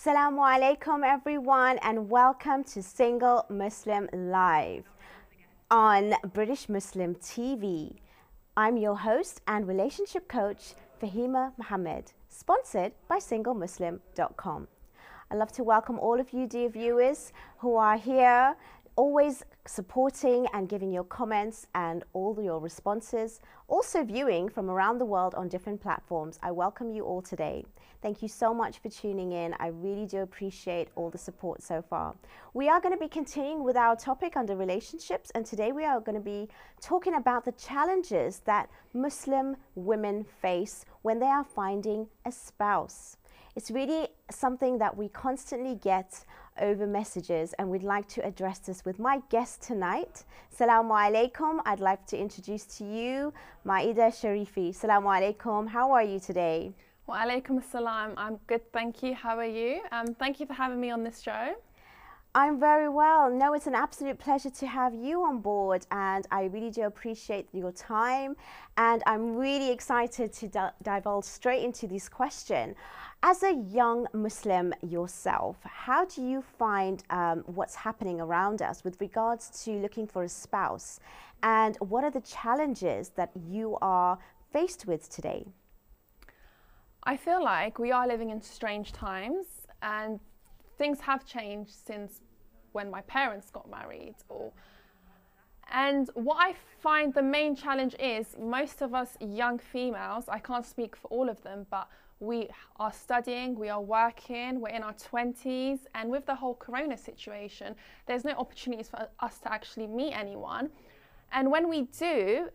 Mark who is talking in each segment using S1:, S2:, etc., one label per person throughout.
S1: Assalamu alaikum everyone, and welcome to Single Muslim Live on British Muslim TV. I'm your host and relationship coach, Fahima Mohammed, sponsored by SingleMuslim.com. I'd love to welcome all of you dear viewers who are here, always supporting and giving your comments and all your responses, also viewing from around the world on different platforms. I welcome you all today. Thank you so much for tuning in. I really do appreciate all the support so far. We are going to be continuing with our topic under relationships, and today we are going to be talking about the challenges that Muslim women face when they are finding a spouse. It's really something that we constantly get over messages, and we'd like to address this with my guest tonight. Assalamu alaikum. I'd like to introduce to you Maedeh Sharifi. Assalamu alaikum. How are you today?
S2: Wa alaikum assalam. I'm good, thank you. How are you? Thank you for having me on this show.
S1: I'm very well. No, it's an absolute pleasure to have you on board, and I really do appreciate your time, and I'm really excited to divulge straight into this question. As a young Muslim yourself, how do you find what's happening around us with regards to looking for a spouse, and what are the challenges that you are faced with today?
S2: I feel like we are living in strange times, and things have changed since when my parents got married. And what I find the main challenge is, most of us young females, I can't speak for all of them, but we are studying, we are working, we're in our 20s, and with the whole corona situation, there's no opportunities for us to actually meet anyone. And when we do,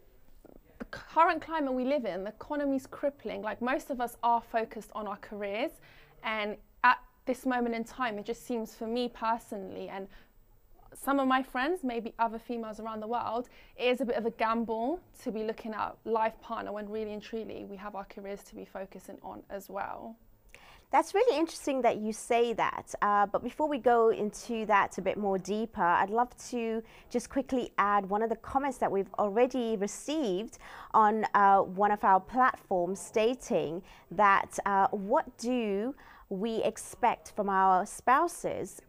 S2: the current climate we live in, the economy's crippling. Like, most of us are focused on our careers, and at this moment in time, it just seems, for me personally, and some of my friends, maybe other females around the world, it is a bit of a gamble to be looking at life partner when really and truly we have our careers to be focusing on as well.
S1: That's really interesting that you say that, but before we go into that a bit more deeper, I'd love to just quickly add one of the comments that we've already received on one of our platforms, stating that what do we expect from our spouses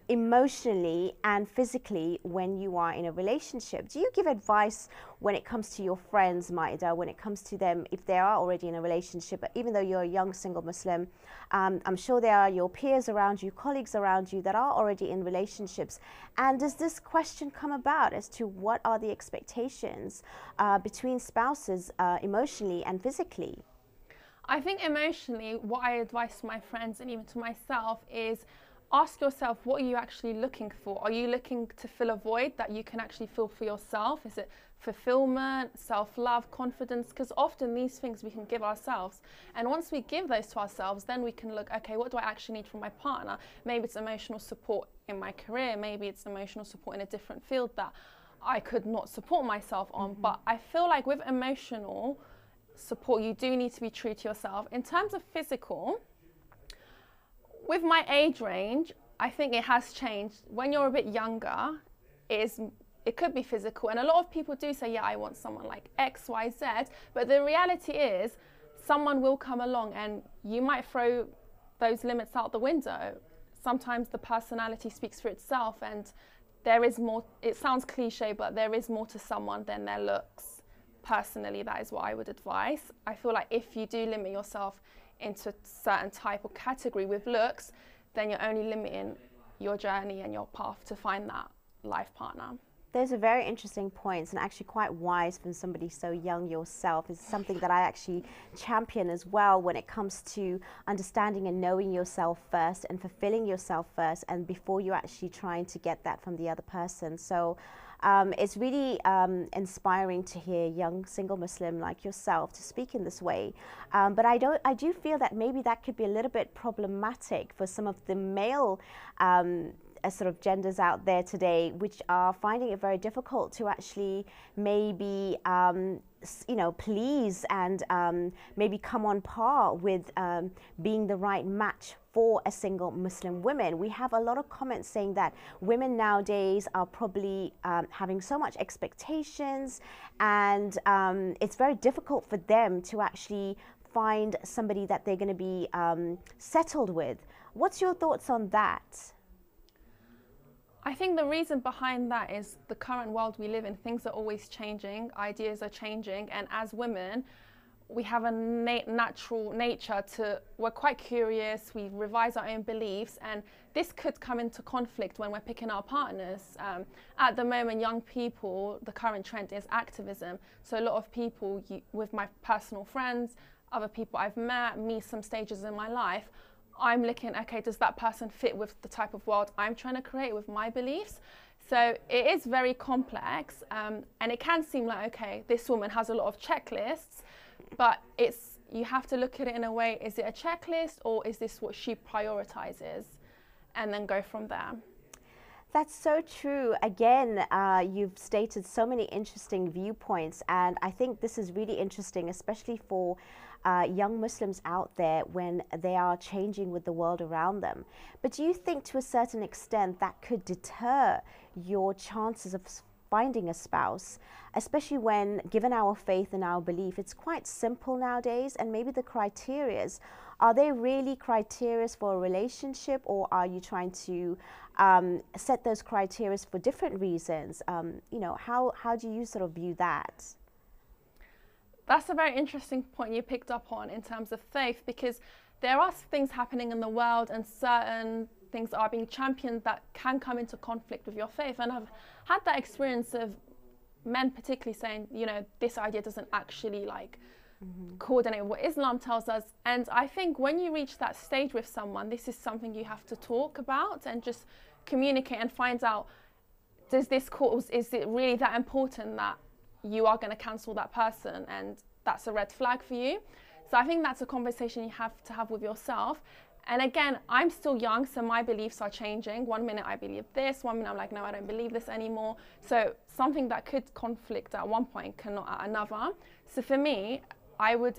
S1: emotionally and physically when you are in a relationship? Do you give advice when it comes to your friends, Maedeh, when it comes to them if they are already in a relationship? Even though you're a young single Muslim, I'm sure there are your peers around you, colleagues around you that are already in relationships. And does this question come about as to what are the expectations between spouses emotionally and physically?
S2: I think emotionally, what I advise to my friends and even to myself is, ask yourself, what are you actually looking for? Are you looking to fill a void that you can actually fill for yourself? Is it fulfillment, self-love, confidence? Because often these things we can give ourselves. And once we give those to ourselves, then we can look, okay, what do I actually need from my partner? Maybe it's emotional support in my career. Maybe it's emotional support in a different field that I could not support myself on. But I feel like with emotional support, you do need to be true to yourself. In terms of physical, with my age range, I think it has changed. When you're a bit younger, it could be physical, and a lot of people do say, yeah, I want someone like X, Y, Z, but the reality is someone will come along and you might throw those limits out the window. Sometimes the personality speaks for itself, and there is more. It sounds cliche, but there is more to someone than their looks. Personally, that is what I would advise. I feel like if you do limit yourself into a certain type or category with looks, then you're only limiting your journey and your path to find that life partner.
S1: Those are very interesting points, and actually quite wise from somebody so young yourself. It's something that I actually champion as well when it comes to understanding and knowing yourself first and fulfilling yourself first, and before you're actually trying to get that from the other person. So it's really inspiring to hear young single Muslim like yourself to speak in this way. But I do feel that maybe that could be a little bit problematic for some of the male sort of genders out there today, which are finding it very difficult to actually maybe please and maybe come on par with being the right match for a single Muslim woman. We have a lot of comments saying that women nowadays are probably having so much expectations, and it's very difficult for them to actually find somebody that they're going to be settled with. What's your thoughts on that?
S2: I think the reason behind that is the current world we live in. Things are always changing, ideas are changing, and as women, we have a natural nature we're quite curious, we revise our own beliefs, and this could come into conflict when we're picking our partners. At the moment, young people, the current trend is activism. So a lot of people, with my personal friends, other people I've met, me some stages in my life, I'm looking, okay, does that person fit with the type of world I'm trying to create with my beliefs? So it is very complex, and it can seem like, okay, this woman has a lot of checklists, but you have to look at it in a way, is it a checklist or is this what she prioritizes? And then go from there.
S1: That's so true. Again, you've stated so many interesting viewpoints, and I think this is really interesting, especially for young Muslims out there when they are changing with the world around them. But do you think to a certain extent that could deter your chances of finding a spouse, especially when, given our faith and our belief, it's quite simple nowadays, and maybe the criterias, are they really criterias for a relationship, or are you trying to set those criterias for different reasons? You know, how do you sort of view that?
S2: That's a very interesting point you picked up on in terms of faith, because there are things happening in the world and certain things are being championed that can come into conflict with your faith. And I've had that experience of men particularly saying, you know, this idea doesn't actually coordinate with what Islam tells us. And I think when you reach that stage with someone, this is something you have to talk about and just communicate and find out, is it really that important that you are going to cancel that person and that's a red flag for you? So I think that's a conversation you have to have with yourself. And again, I'm still young, so my beliefs are changing. One minute I believe this, one minute I'm like, no, I don't believe this anymore. So something that could conflict at one point cannot at another. So for me,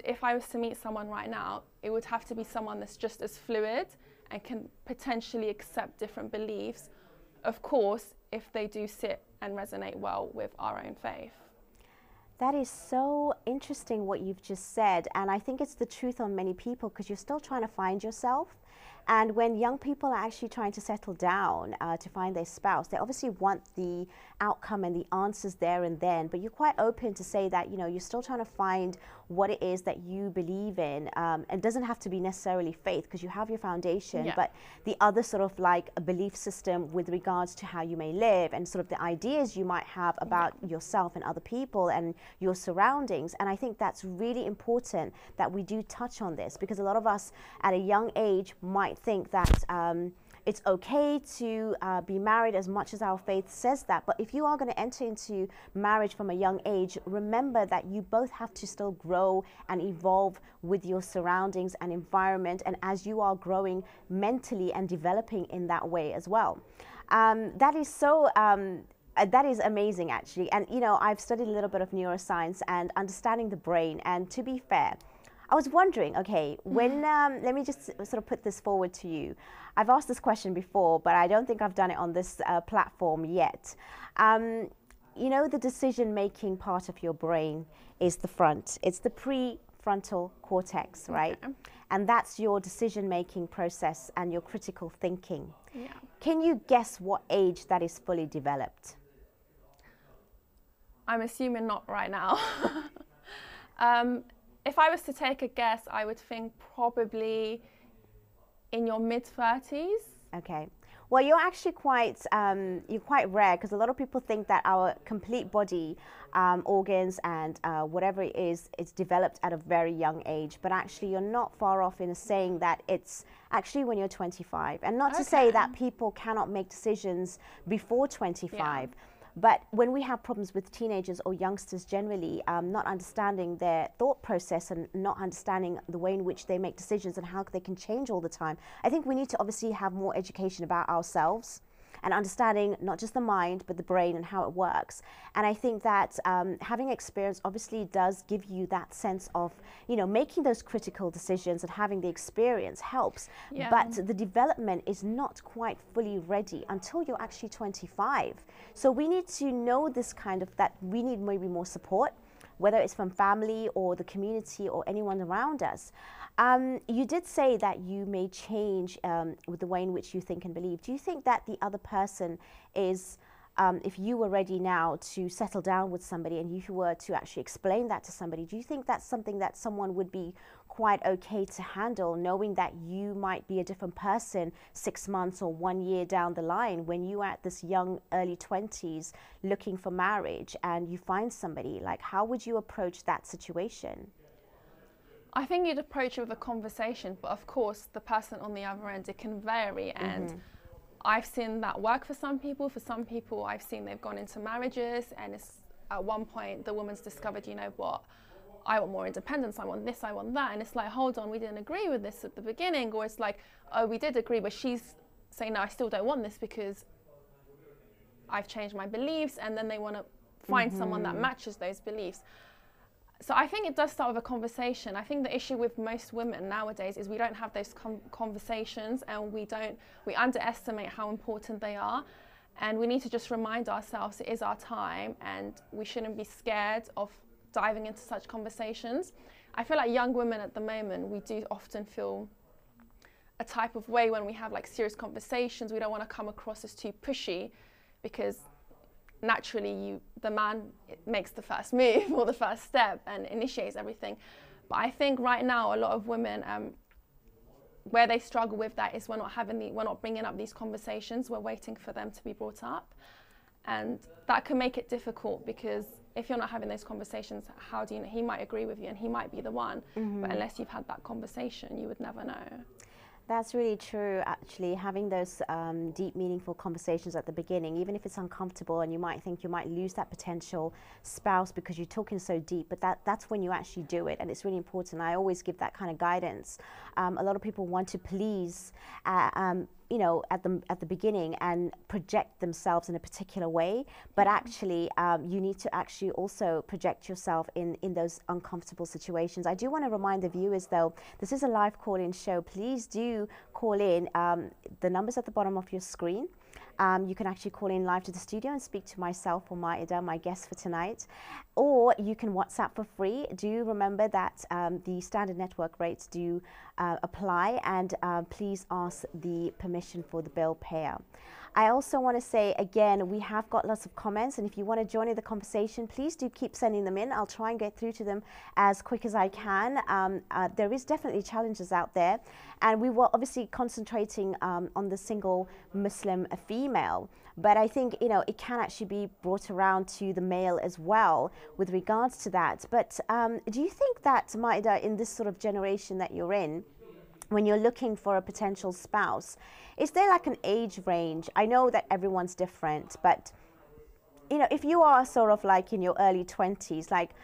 S2: if I was to meet someone right now, it would have to be someone that's just as fluid and can potentially accept different beliefs. Of course, if they do sit and resonate well with our own faith.
S1: That is so interesting what you've just said, and I think it's the truth on many people, because you're still trying to find yourself. And when young people are actually trying to settle down to find their spouse, they obviously want the outcome and the answers there and then, but you're quite open to say that, you know, you're still trying to find what it is that you believe in. It doesn't have to be necessarily faith, because you have your foundation,
S2: Yeah.
S1: but the other sort of like a belief system with regards to how you may live and sort of the ideas you might have about yourself and other people and your surroundings. And I think that's really important that we do touch on this, because a lot of us at a young age might think that it's okay to be married as much as our faith says that. But if you are going to enter into marriage from a young age, remember that you both have to still grow and evolve with your surroundings and environment, and as you are growing mentally and developing in that way as well. That is so that is amazing, actually. And you know, I've studied a little bit of neuroscience and understanding the brain, and to be fair, I was wondering, okay, when, let me just sort of put this forward to you. I've asked this question before, but I don't think I've done it on this platform yet. You know, the decision-making part of your brain is the front. It's the prefrontal cortex, right? Okay. And that's your decision-making process and your critical thinking.
S2: Yeah.
S1: Can you guess what age that is fully developed?
S2: I'm assuming not right now. If I was to take a guess, I would think probably in your mid-30s.
S1: Okay. Well, you're actually quite rare, because a lot of people think that our complete body organs and whatever it is, it's developed at a very young age. But actually, you're not far off in saying that it's actually when you're 25. And not to say that people cannot make decisions before 25. Yeah. But when we have problems with teenagers or youngsters generally, not understanding their thought process and not understanding the way in which they make decisions and how they can change all the time, I think we need to obviously have more education about ourselves and understanding not just the mind, but the brain and how it works. And I think that having experience obviously does give you that sense of, you know, making those critical decisions, and having the experience helps. Yeah. But the development is not quite fully ready until you're actually 25. So we need to know this kind of, that we need maybe more support. whether it's from family or the community or anyone around us. You did say that you may change with the way in which you think and believe. Do you think that the other person is, if you were ready now to settle down with somebody and you were to actually explain that to somebody, do you think that's something that someone would be quite okay to handle, knowing that you might be a different person 6 months or 1 year down the line when you are at this young, early 20s looking for marriage and you find somebody? Like, how would you approach that situation?
S2: I think you'd approach it with a conversation, but of course, the person on the other end, it can vary. And I've seen that work for some people. For some people, I've seen they've gone into marriages and it's, at one point the woman's discovered, you know what, I want more independence, I want this, I want that. And it's like, hold on, we didn't agree with this at the beginning. Or it's like, oh, we did agree, but she's saying, no, I still don't want this because I've changed my beliefs. And then they want to find someone that matches those beliefs. So I think it does start with a conversation. I think the issue with most women nowadays is we don't have those conversations, and we underestimate how important they are. And we need to just remind ourselves it is our time and we shouldn't be scared of diving into such conversations. I feel like young women at the moment, we do often feel a type of way when we have like serious conversations. We don't want to come across as too pushy because naturally the man makes the first move or the first step and initiates everything. But I think right now a lot of women, where they struggle with that is we're not bringing up these conversations. We're waiting for them to be brought up, and that can make it difficult because if you're not having those conversations, how do you know? He might agree with you and he might be the one, but unless you've had that conversation, you would never know.
S1: That's really true, actually, having those deep, meaningful conversations at the beginning, even if it's uncomfortable and you might think you might lose that potential spouse because you're talking so deep, but that's when you actually do it, and it's really important. I always give that kind of guidance. A lot of people want to please, you know, at the beginning and project themselves in a particular way, but actually you need to actually also project yourself in those uncomfortable situations. I do want to remind the viewers, though, this is a live call-in show. Please do call in. The number's at the bottom of your screen. You can actually call in live to the studio and speak to myself or Maedeh, my guest for tonight, or you can WhatsApp for free. Do remember that the standard network rates do apply, and please ask the permission for the bill payer. I also want to say, again, we have got lots of comments, and if you want to join in the conversation, please do keep sending them in. I'll try and get through to them as quick as I can. There is definitely challenges out there, and we were obviously concentrating on the single Muslim female, but I think, you know, it can actually be brought around to the male as well with regards to that. But do you think that, Maedeh, in this sort of generation that you're in, when you're looking for a potential spouse, is there like an age range? I know that everyone's different, but you know, if you are sort of like in your early 20s, like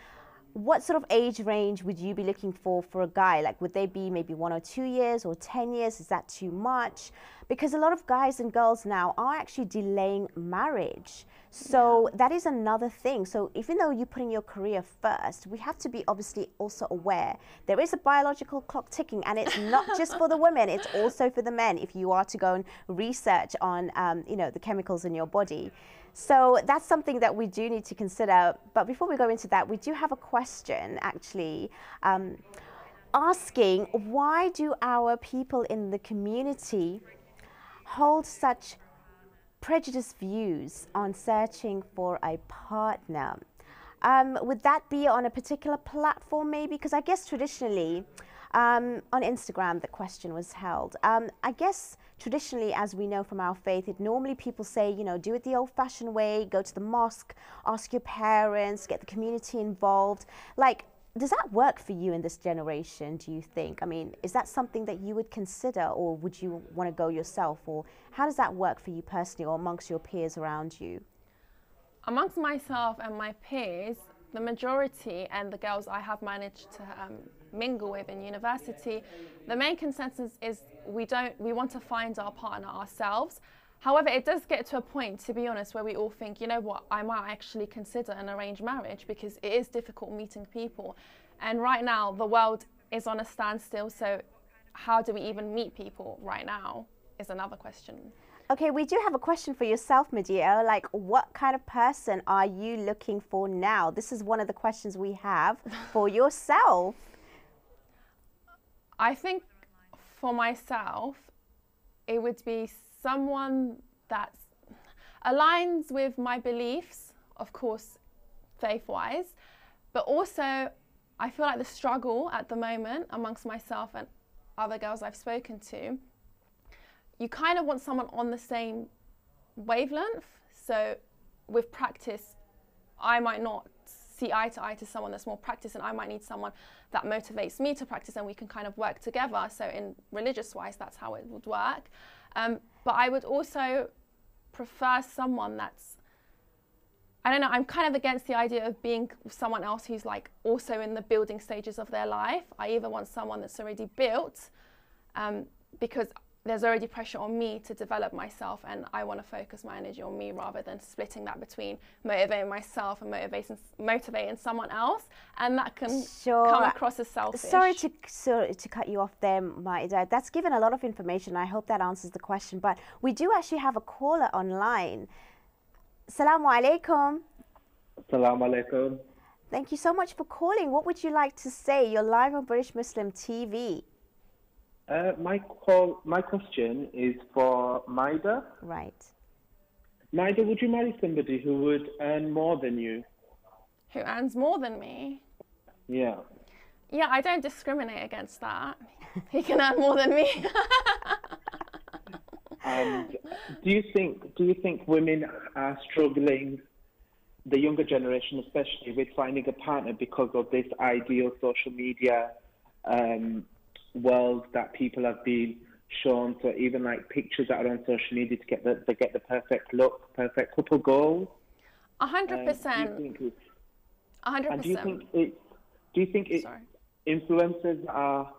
S1: what sort of age range would you be looking for a guy? Like, would they be maybe 1 or 2 years or 10 years? Is that too much? Because a lot of guys and girls now are actually delaying marriage. So that is another thing. So even though you're putting your career first, we have to be obviously also aware there is a biological clock ticking, and it's not just for the women, it's also for the men if you are to go and research on you know, the chemicals in your body. So that's something that we do need to consider. But before we go into that, we do have a question actually asking, why do our people in the community hold such prejudiced views on searching for a partner? Would that be on a particular platform maybe? Because I guess traditionally on Instagram the question was held. I guess traditionally, as we know from our faith, normally people say, you know, do it the old-fashioned way, go to the mosque, ask your parents, get the community involved. Like, does that work for you in this generation, do you think? I mean, is that something that you would consider, or would you want to go yourself? Or how does that work for you personally or amongst your peers around you?
S2: Amongst myself and my peers, the majority and the girls I have managed to mingle with in university, the main consensus is we want to find our partner ourselves. However, it does get to a point, to be honest, where we all think, you know what, I might actually consider an arranged marriage because it is difficult meeting people. And right now, the world is on a standstill, so how do we even meet people right now is another question.
S1: Okay, we do have a question for yourself, Maedeh. Like, what kind of person are you looking for now? This is one of the questions we have for yourself.
S2: I think for myself, it would be someone that aligns with my beliefs, of course, faith-wise, but also I feel like the struggle at the moment amongst myself and other girls I've spoken to, you kind of want someone on the same wavelength. So with practice, I might not see eye to eye to someone that's more practiced, and I might need someone that motivates me to practice, and we can kind of work together. So in religious wise, that's how it would work. But I would also prefer someone that's, I don't know, I'm kind of against the idea of being someone else who's like also in the building stages of their life. I either want someone that's already built, because there's already pressure on me to develop myself, and I want to focus my energy on me rather than splitting that between motivating myself and motivating someone else, and that can come across as selfish.
S1: Sorry to cut you off there, Maedeh. That's given a lot of information. I hope that answers the question, but we do actually have a caller online. Assalamu alaikum.
S3: Assalamu alaikum.
S1: Thank you so much for calling. What would you like to say? You're live on British Muslim TV.
S3: My question is for Maedeh.
S1: Right.
S3: Maedeh, would you marry somebody who would earn more than you?
S2: Who earns more than me?
S3: Yeah.
S2: Yeah, I don't discriminate against that. He can earn more than me.
S3: And do you think women are struggling, the younger generation especially, with finding a partner because of this ideal social media world that people have been shown? So even like pictures that are on social media to get the perfect look, perfect couple goals.
S2: 100%. 100%.
S3: Do you think influencers are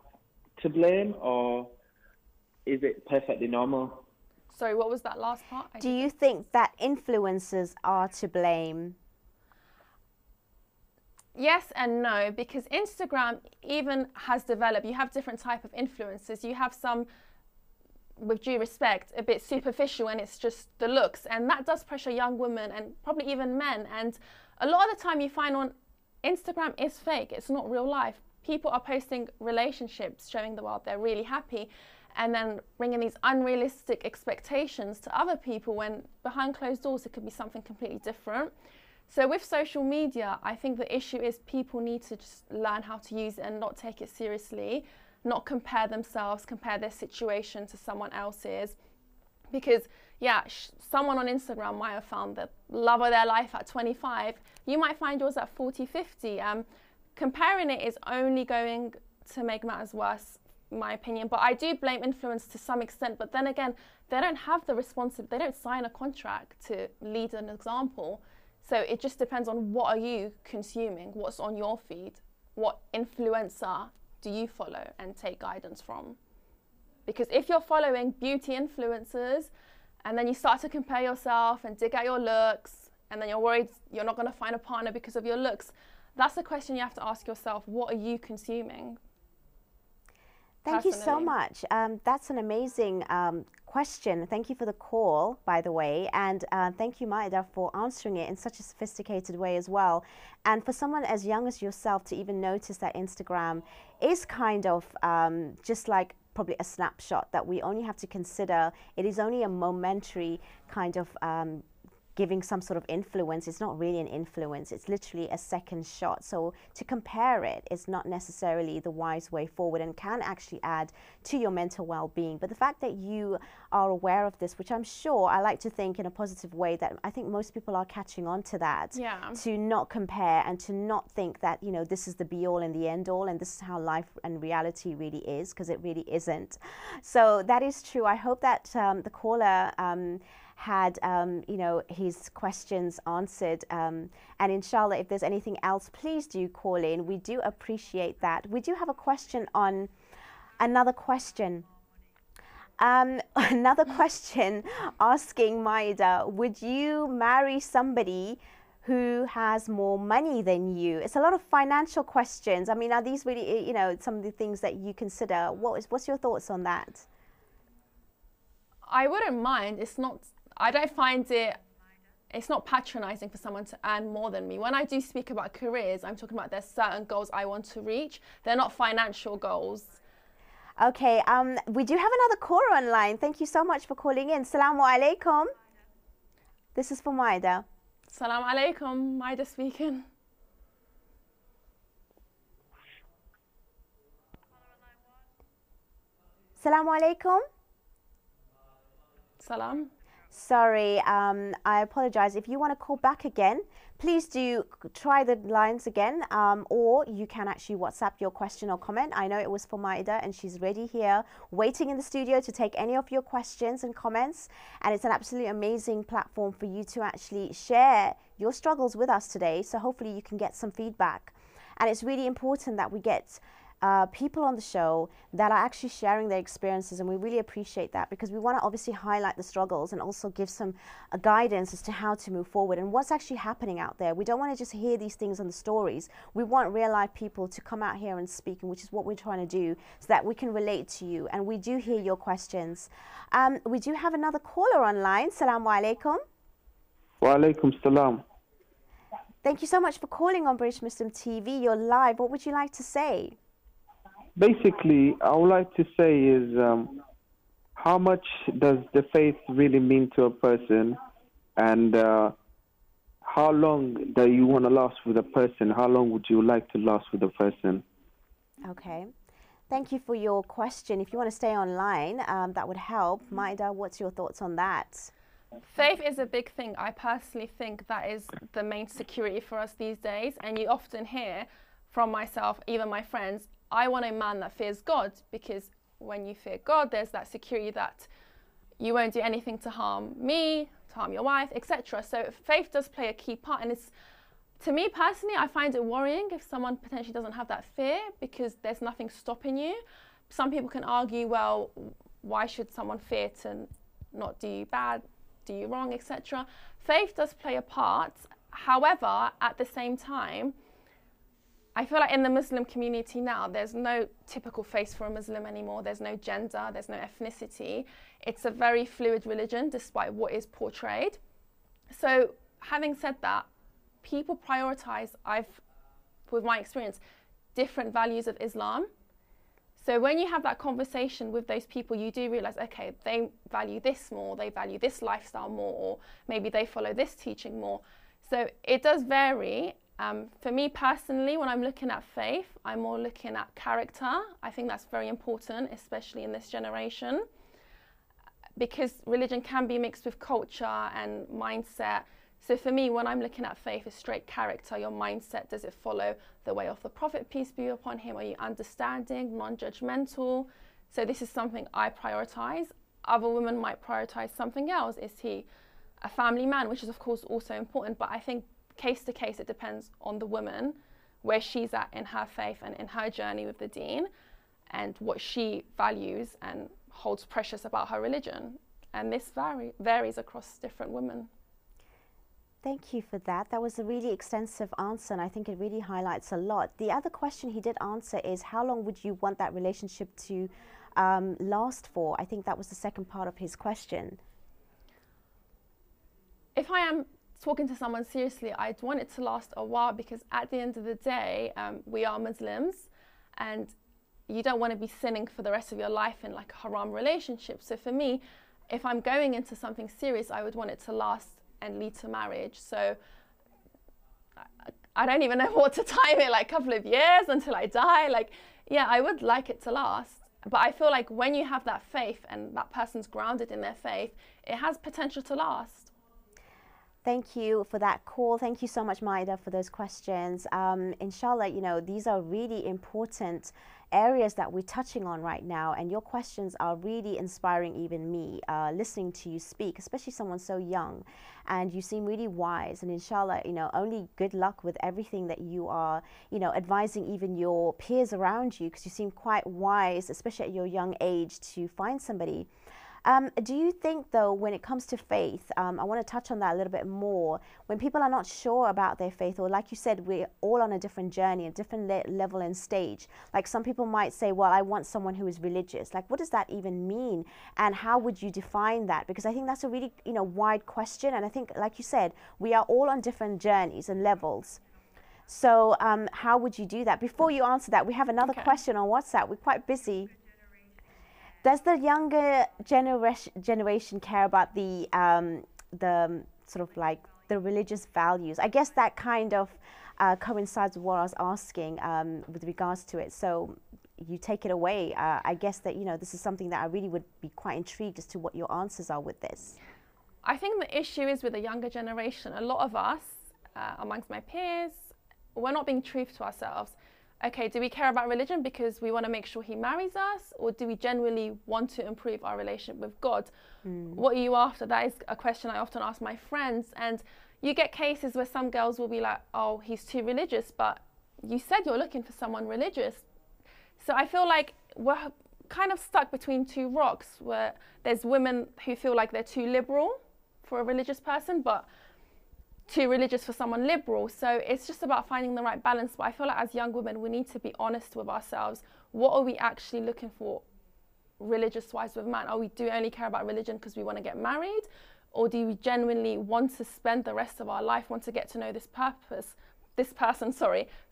S3: to blame, or is it perfectly normal?
S2: Sorry, what was that last part?
S1: Do you think that influencers are to blame?
S2: Yes and no, because Instagram even has developed. You have different type of influencers. You have some, with due respect, a bit superficial, and it's just the looks, and that does pressure young women and probably even men. And a lot of the time you find on Instagram is fake. It's not real life. People are posting relationships, showing the world they're really happy, and then bringing these unrealistic expectations to other people when behind closed doors it could be something completely different. So with social media, I think the issue is people need to just learn how to use it and not take it seriously, not compare themselves, compare their situation to someone else's. Because yeah, someone on Instagram might have found the love of their life at 25. You might find yours at 40, 50. Comparing it is only going to make matters worse, in my opinion. But I do blame influence to some extent. But then again, they don't have the responsibility. They don't sign a contract to lead an example. So it just depends on what are you consuming, what's on your feed, what influencer do you follow and take guidance from. Because if you're following beauty influencers and then you start to compare yourself and dig at your looks, and then you're worried you're not going to find a partner because of your looks, that's a question you have to ask yourself. What are you consuming?
S1: Thank you so much. That's an amazing question. Thank you for the call, by the way. And thank you, Maedeh, for answering it in such a sophisticated way as well. And for someone as young as yourself to even notice that Instagram is kind of just like probably a snapshot that we only have to consider. It is only a momentary kind of giving some sort of influence. It's not really an influence. It's literally a second shot. So to compare it is not necessarily the wise way forward and can actually add to your mental well-being. But the fact that you are aware of this, which I'm sure, I like to think in a positive way, that I think most people are catching on to that, to not compare and to not think that, you know, this is the be-all and the end-all and this is how life and reality really is, because it really isn't. So that is true. I hope that the caller had you know, his questions answered, and inshallah, if there's anything else, please do call in. We do appreciate that. We do have a question on another question. Another question asking Maedeh, would you marry somebody who has more money than you? It's a lot of financial questions. I mean, are these really, you know, some of the things that you consider? What's your thoughts on that?
S2: I wouldn't mind. It's not, I don't find it, it's not patronizing for someone to earn more than me. When I do speak about careers, I'm talking about there's certain goals I want to reach. They're not financial goals.
S1: Okay, we do have another caller online. Thank you so much for calling in. Assalamu alaikum. This is for Maedeh.
S2: Assalamu alaikum, Maedeh speaking.
S1: Assalamu alaikum.
S2: Salam.
S1: Sorry, I apologize. If you want to call back again, please do try the lines again, or you can actually WhatsApp your question or comment. I know it was for Maedeh, and she's ready here, waiting in the studio to take any of your questions and comments. And it's an absolutely amazing platform for you to actually share your struggles with us today. So hopefully you can get some feedback. And it's really important that we get people on the show that are actually sharing their experiences, and we really appreciate that, because we want to obviously highlight the struggles and also give some guidance as to how to move forward and what's actually happening out there. We don't want to just hear these things on the stories. We want real life people to come out here and speak, and which is what we're trying to do, so that we can relate to you, and we do hear your questions. We do have another caller online. Assalamu alaikum.
S3: Wa alaikum salam.
S1: Thank you so much for calling on British Muslim TV. You're live. What would you like to say?
S3: Basically, I would like to say is how much does the faith really mean to a person, and how long do you want to last with a person? How long would you like to last with a person?
S1: Okay. Thank you for your question. If you want to stay online, that would help. Maedeh, what's your thoughts on that?
S2: Faith is a big thing. I personally think that is the main security for us these days. And you often hear from myself, even my friends, I want a man that fears God, because when you fear God, there's that security that you won't do anything to harm me, to harm your wife, etc. So faith does play a key part. And it's, to me personally, I find it worrying if someone potentially doesn't have that fear, because there's nothing stopping you. Some people can argue, well, why should someone fear to not do you bad, do you wrong, etc. Faith does play a part. However, at the same time, I feel like in the Muslim community now, there's no typical face for a Muslim anymore. There's no gender, there's no ethnicity. It's a very fluid religion, despite what is portrayed. So having said that, people prioritize, with my experience, different values of Islam. So when you have that conversation with those people, you do realize, okay, they value this more, they value this lifestyle more, or maybe they follow this teaching more. So it does vary. For me personally, when I'm looking at faith, I'm more looking at character. I think that's very important, especially in this generation, because religion can be mixed with culture and mindset. So for me, when I'm looking at faith, it's straight character. Your mindset, does it follow the way of the Prophet, peace be upon him? Are you understanding, non-judgmental? So this is something I prioritize. Other women might prioritize something else. Is he a family man, which is of course also important, but I think case to case, it depends on the woman, where she's at in her faith and in her journey with the deen, and what she values and holds precious about her religion. And this varies across different women.
S1: Thank you for that. That was a really extensive answer, and I think it really highlights a lot. The other question he did answer is, how long would you want that relationship to last for? I think that was the second part of his question.
S2: If I am talking to someone seriously, I'd want it to last a while, because at the end of the day, we are Muslims, and you don't want to be sinning for the rest of your life in like a haram relationship. So for me, if I'm going into something serious, I would want it to last and lead to marriage. So I don't even know what to time it, like a couple of years until I die. Like, yeah, I would like it to last. But I feel like when you have that faith and that person's grounded in their faith, it has potential to last.
S1: Thank you for that call. Thank you so much, Maedeh, for those questions. Inshallah, you know, these are really important areas that we're touching on right now, and your questions are really inspiring even me, listening to you speak, especially someone so young, and you seem really wise. And inshallah, you know, only good luck with everything that you are, you know, advising even your peers around you, because you seem quite wise, especially at your young age, to find somebody Do you think, though, when it comes to faith, I want to touch on that a little bit more, when people are not sure about their faith, or like you said, we're all on a different journey, a different level and stage. Like some people might say, well, I want someone who is religious. Like, what does that even mean? And how would you define that? Because I think that's a really, wide question. And I think, like you said, we are all on different journeys and levels. So how would you do that? Before you answer that, we have another question on WhatsApp. We're quite busy. Does the younger generation care about the sort of like the religious values? I guess that kind of coincides with what I was asking with regards to it. So you take it away. I guess that, this is something that I really would be quite intrigued as to what your answers are with this.
S2: I think the issue is with the younger generation. A lot of us, amongst my peers, we're not being truthful to ourselves. Okay, do we care about religion because we want to make sure he marries us, or do we genuinely want to improve our relationship with God? What are you after? That is a question I often ask my friends. And you get cases where some girls will be like, oh, he's too religious, but you said you're looking for someone religious. So I feel like we're kind of stuck between two rocks, where there's women who feel like they're too liberal for a religious person, but too religious for someone liberal. So it's just about finding the right balance. But I feel like as young women, we need to be honest with ourselves. What are we actually looking for religious-wise with man? Do we only care about religion because we want to get married? Or do we genuinely want to spend the rest of our life, want to get to know this person,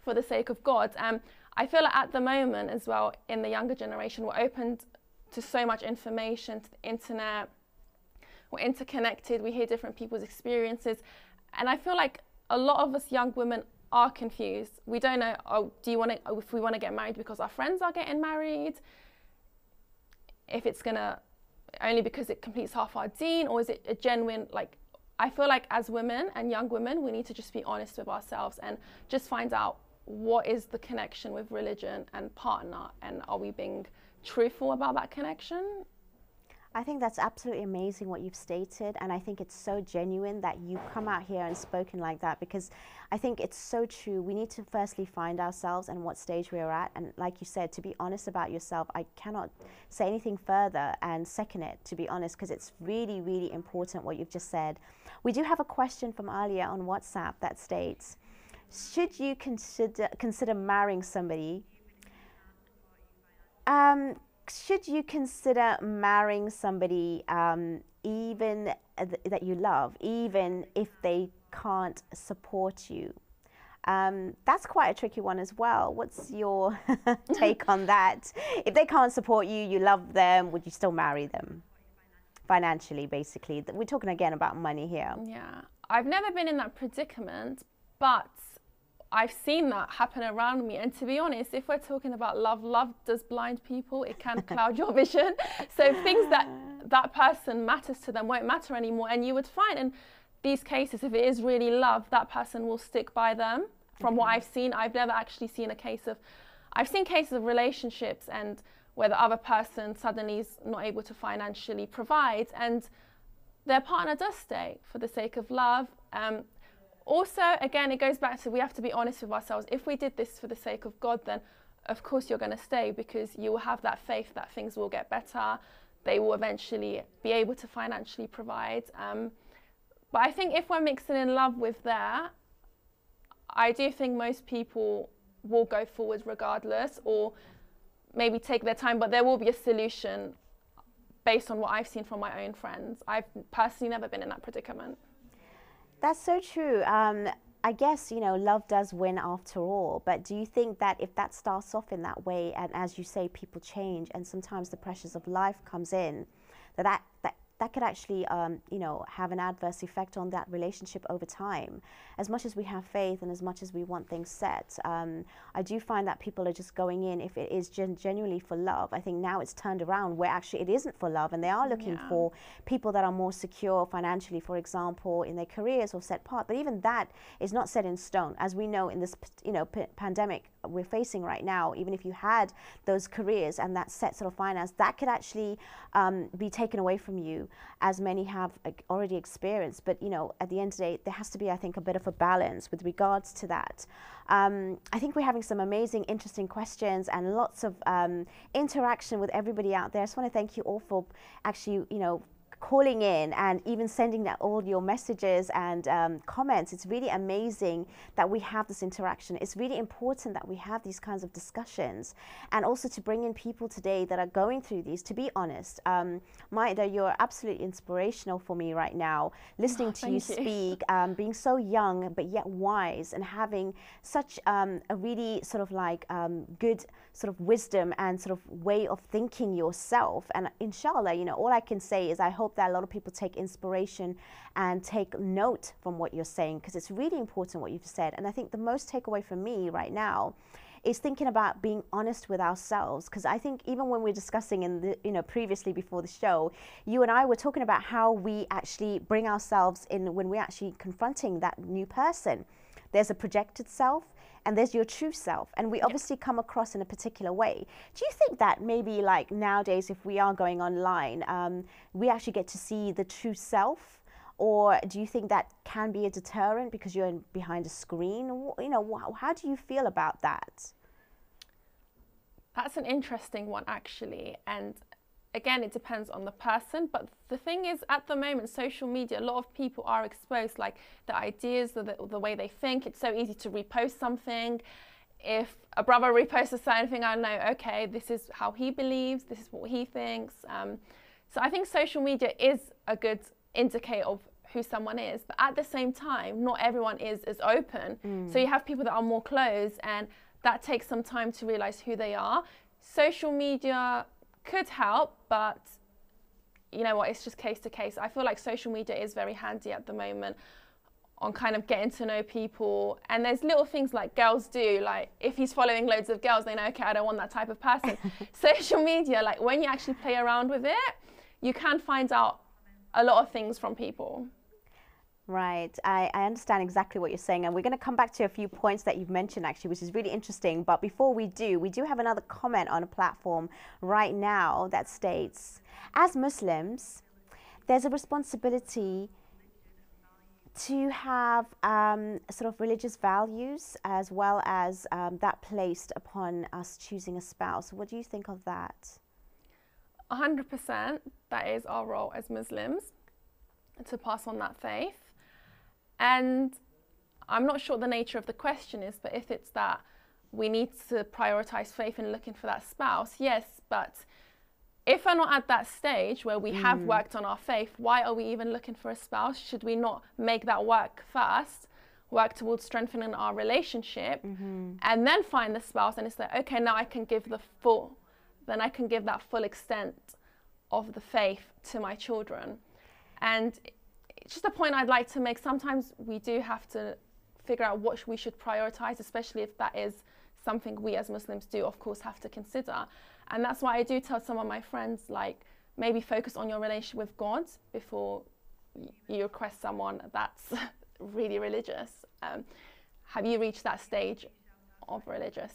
S2: for the sake of God? I feel like at the moment as well, in the younger generation, we're open to so much information, to the internet. We're interconnected. We hear different people's experiences. And I feel like a lot of us young women are confused. We don't know, if we want to get married because our friends are getting married, if it's only because it completes half our deen, or is it a genuine, I feel like as women and young women, we need to just be honest with ourselves and just find out what is the connection with religion and partner, and are we being truthful about that connection?
S1: I think that's absolutely amazing what you've stated, and I think it's so genuine that you come out here and spoken like that, because I think it's so true. We need to firstly find ourselves and what stage we're at, and like you said, to be honest about yourself. I cannot say anything further and second it, to be honest, because it's really, really important what you've just said. We do have a question from Alia on WhatsApp that states, should you consider marrying somebody? Should you consider marrying somebody even that you love, even if they can't support you? That's quite a tricky one as well. What's your take on that? If they can't support you, you love them, would you still marry them? Financially, basically. We're talking again about money here.
S2: Yeah, I've never been in that predicament, but I've seen that happen around me. And to be honest, if we're talking about love does blind people. It can cloud your vision. So things that person matters to them won't matter anymore. And you would find in these cases, if it is really love, that person will stick by them. From what I've seen, I've never actually seen I've seen cases of relationships and where the other person suddenly is not able to financially provide, and their partner does stay for the sake of love. Also, again, it goes back to, we have to be honest with ourselves. If we did this for the sake of God, then of course you're going to stay, because you will have that faith that things will get better. They will eventually be able to financially provide. But I think if we're mixing in love with that, I do think most people will go forward regardless, or maybe take their time, but there will be a solution based on what I've seen from my own friends. I've personally never been in that predicament.
S1: That's so true. I guess, love does win after all. But do you think that if that starts off in that way, and as you say, people change, and sometimes the pressures of life comes in, that could actually, have an adverse effect on that relationship over time? As much as we have faith and as much as we want things set, I do find that people are just going in, if it is genuinely for love. I think now it's turned around where actually it isn't for love, and they are looking for people that are more secure financially, for example, in their careers, or set apart. But even that is not set in stone. As we know, in this pandemic we're facing right now, even if you had those careers and that set sort of finance, that could actually be taken away from you through, as many have already experienced. But, you know, at the end of the day, there has to be, I think, a bit of a balance with regards to that. I think we're having some amazing, interesting questions and lots of interaction with everybody out there. I just want to thank you all for actually, you know, calling in and even sending all your messages and comments. It's really amazing that we have this interaction. It's really important that we have these kinds of discussions, and also to bring in people today that are going through these. To be honest, Maedeh, you're absolutely inspirational for me right now, listening to you speak, being so young but yet wise, and having such a really sort of like good sort of wisdom and sort of way of thinking yourself. And inshallah, you know, all I can say is I hope that a lot of people take inspiration and take note from what you're saying, because it's really important what you've said. And I think the most takeaway for me right now is thinking about being honest with ourselves, because I think even when we're discussing in the, you know, previously before the show, you and I were talking about how we actually bring ourselves in when we're actually confronting that new person. There's a projected self and there's your true self, and we obviously come across in a particular way. Do you think that maybe like nowadays, if we are going online, we actually get to see the true self? Or do you think that can be a deterrent because you're behind a screen? You know, how do you feel about that?
S2: That's an interesting one, actually. And again, it depends on the person. But the thing is, at the moment, social media, a lot of people are exposed, like the ideas, the way they think. It's so easy to repost something. If a brother reposts a certain thing, I know, okay, this is how he believes, this is what he thinks. So I think social media is a good indicator of who someone is. But at the same time, not everyone is as open. So you have people that are more closed, and that takes some time to realize who they are. Social media could help, but you know what, it's just case to case. I feel like social media is very handy at the moment on kind of getting to know people. And there's little things like girls do, like if he's following loads of girls, they know, okay, I don't want that type of person. Social media, like when you actually play around with it, you can find out a lot of things from people.
S1: Right, I understand exactly what you're saying, and we're going to come back to a few points that you've mentioned actually, which is really interesting. But before we do have another comment on a platform right now that states, as Muslims, there's a responsibility to have sort of religious values as well as that placed upon us choosing a spouse. What do you think of that?
S2: 100%, that is our role as Muslims, to pass on that faith. And I'm not sure what the nature of the question is, but if it's that we need to prioritize faith in looking for that spouse, yes, but if we're not at that stage where we have worked on our faith, why are we even looking for a spouse? Should we not make that work first, work towards strengthening our relationship, and then find the spouse? And it's like, okay, now I can give that full extent of the faith to my children. And it's just a point I'd like to make. Sometimes we do have to figure out what we should prioritize, especially if that is something we as Muslims do, of course, have to consider. And that's why I do tell some of my friends, like, maybe focus on your relationship with God before you request someone that's really religious. Have you reached that stage of religious?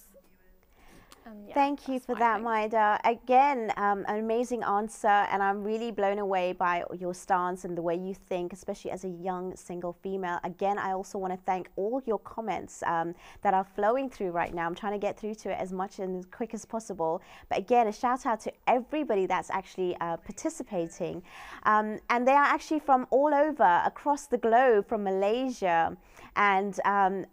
S2: Yeah,
S1: thank you for that, Maedeh. Again, an amazing answer, and I'm really blown away by your stance and the way you think, especially as a young single female. Again, I also want to thank all your comments that are flowing through right now. I'm trying to get through to it as much and as quick as possible. But again, a shout out to everybody that's actually participating. And they are actually from all over, across the globe, from Malaysia and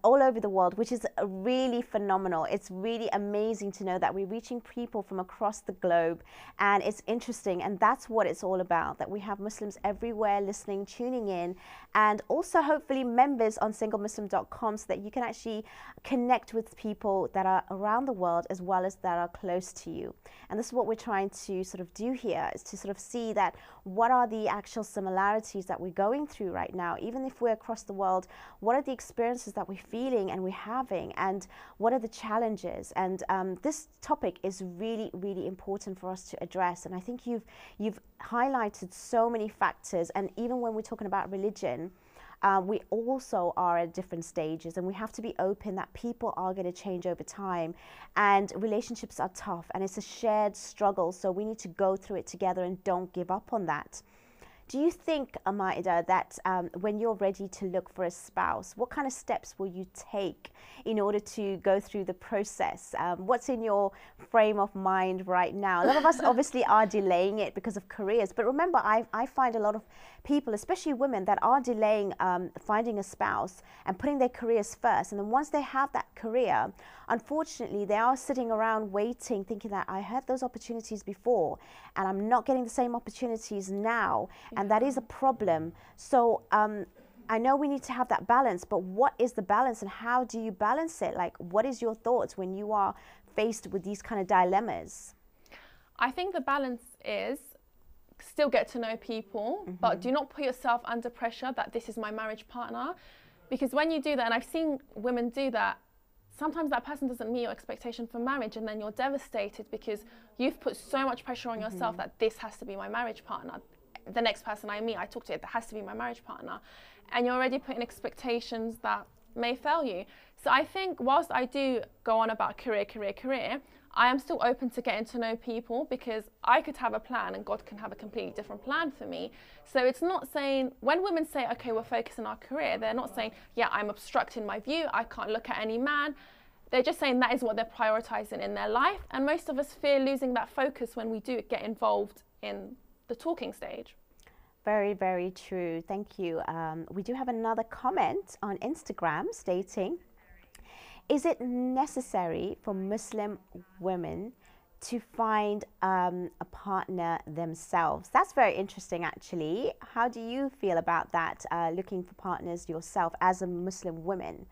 S1: all over the world, which is really phenomenal. It's really amazing to know that we're reaching people from across the globe, and it's interesting, and that's what it's all about, that we have Muslims everywhere listening, tuning in, and also hopefully members on SingleMuslim.com, so that you can actually connect with people that are around the world as well as that are close to you. And this is what we're trying to sort of do here, is to sort of see that what are the actual similarities that we're going through right now, even if we're across the world. What are the experiences that we're feeling and we're having, and what are the challenges? And this topic is really, really important for us to address. And I think you've highlighted so many factors. And even when we're talking about religion, we also are at different stages, and we have to be open that people are going to change over time, and relationships are tough, and it's a shared struggle. So we need to go through it together and don't give up on that. Do you think, Maedeh, that when you're ready to look for a spouse, what kind of steps will you take in order to go through the process? What's in your frame of mind right now? A lot of us obviously are delaying it because of careers, but remember, I find a lot of people, especially women, that are delaying finding a spouse and putting their careers first. And then once they have that career, unfortunately, they are sitting around waiting, thinking that I had those opportunities before and I'm not getting the same opportunities now. And that is a problem. So I know we need to have that balance, but what is the balance and how do you balance it? Like, what is your thoughts when you are faced with these kind of dilemmas?
S2: I think the balance is still get to know people, but do not put yourself under pressure that this is my marriage partner. Because when you do that, and I've seen women do that, sometimes that person doesn't meet your expectation for marriage, and then you're devastated because you've put so much pressure on yourself that this has to be my marriage partner. The next person I meet, I talk to, it has to be my marriage partner. And you're already putting expectations that may fail you. So I think whilst I do go on about career, I am still open to getting to know people, because I could have a plan and God can have a completely different plan for me. So it's not saying, when women say, okay, we're focusing on our career, they're not saying, yeah, I'm obstructing my view, I can't look at any man. They're just saying that is what they're prioritizing in their life. And most of us fear losing that focus when we do get involved in the talking stage.
S1: Very, very true. Thank you. We do have another comment on Instagram stating, is it necessary for Muslim women to find a partner themselves? That's very interesting, actually. How do you feel about that, looking for partners yourself as a Muslim woman?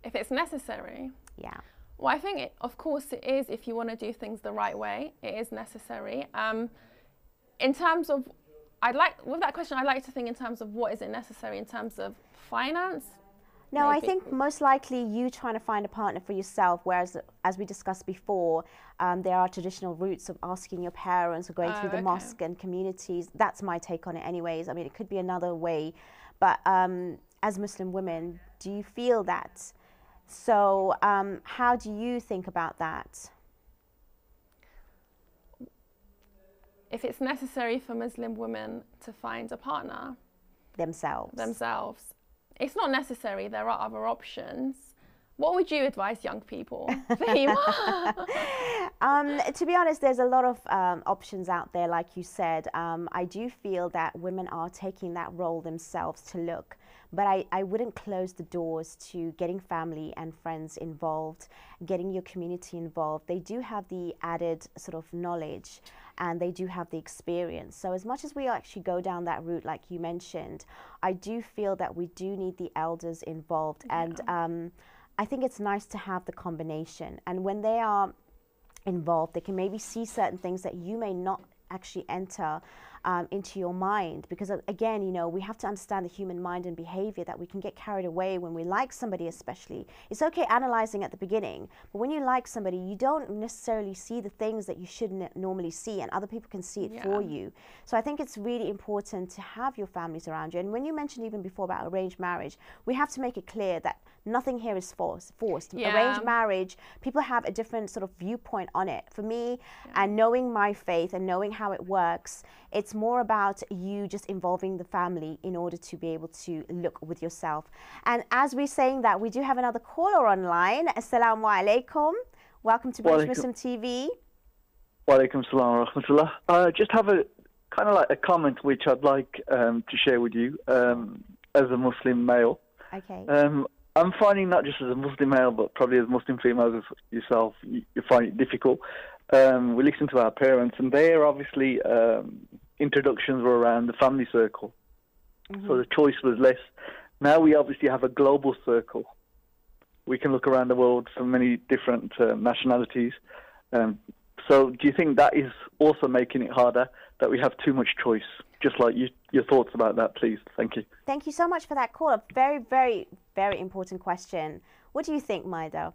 S2: If it's necessary?
S1: Yeah.
S2: Well, I think, of course, it is. If you want to do things the right way, it is necessary. In terms of, with that question, I'd like to think in terms of what is it necessary in terms of finance.
S1: No,
S2: maybe.
S1: I think most likely you trying to find a partner for yourself, whereas, as we discussed before, there are traditional routes of asking your parents or going through the mosque and communities. That's my take on it anyways. I mean, it could be another way. But as Muslim women, do you feel that? So how do you think about that?
S2: If it's necessary for Muslim women to find a partner
S1: themselves.
S2: It's not necessary. There are other options. What would you advise young people?
S1: To be honest, there's a lot of options out there, like you said. I do feel that women are taking that role themselves to look. But I wouldn't close the doors to getting family and friends involved, getting your community involved. They do have the added sort of knowledge and they do have the experience. So as much as we actually go down that route, like you mentioned, I do feel that we do need the elders involved. Yeah. And I think it's nice to have the combination. And when they are involved, they can maybe see certain things that you may not actually enter into your mind, because again, you know, we have to understand the human mind and behavior, that we can get carried away when we like somebody. Especially, it's okay analyzing at the beginning, but when you like somebody, you don't necessarily see the things that you shouldn't normally see, and other people can see it for you. So I think it's really important to have your families around you. And when you mentioned even before about arranged marriage, we have to make it clear that nothing here is forced. Arranged marriage, people have a different sort of viewpoint on it. For me, and knowing my faith and knowing how it works, it's more about you just involving the family in order to be able to look with yourself. And as we're saying that, we do have another caller online. Assalamu alaikum. Welcome to British Muslim TV.
S4: Wa alaikum salam wa rahmatullah. I just have a kind of like a comment which I'd like to share with you as a Muslim male.
S1: Okay.
S4: I'm finding, not just as a Muslim male, but probably as Muslim females as yourself, you find it difficult. We listen to our parents, and their obviously introductions were around the family circle. So the choice was less. Now we obviously have a global circle. We can look around the world from many different nationalities. So do you think that is also making it harder, that we have too much choice? Just like your thoughts about that, please. Thank you. Thank
S1: you so much for that call. A very, very, very important question. What do you think, Maedeh?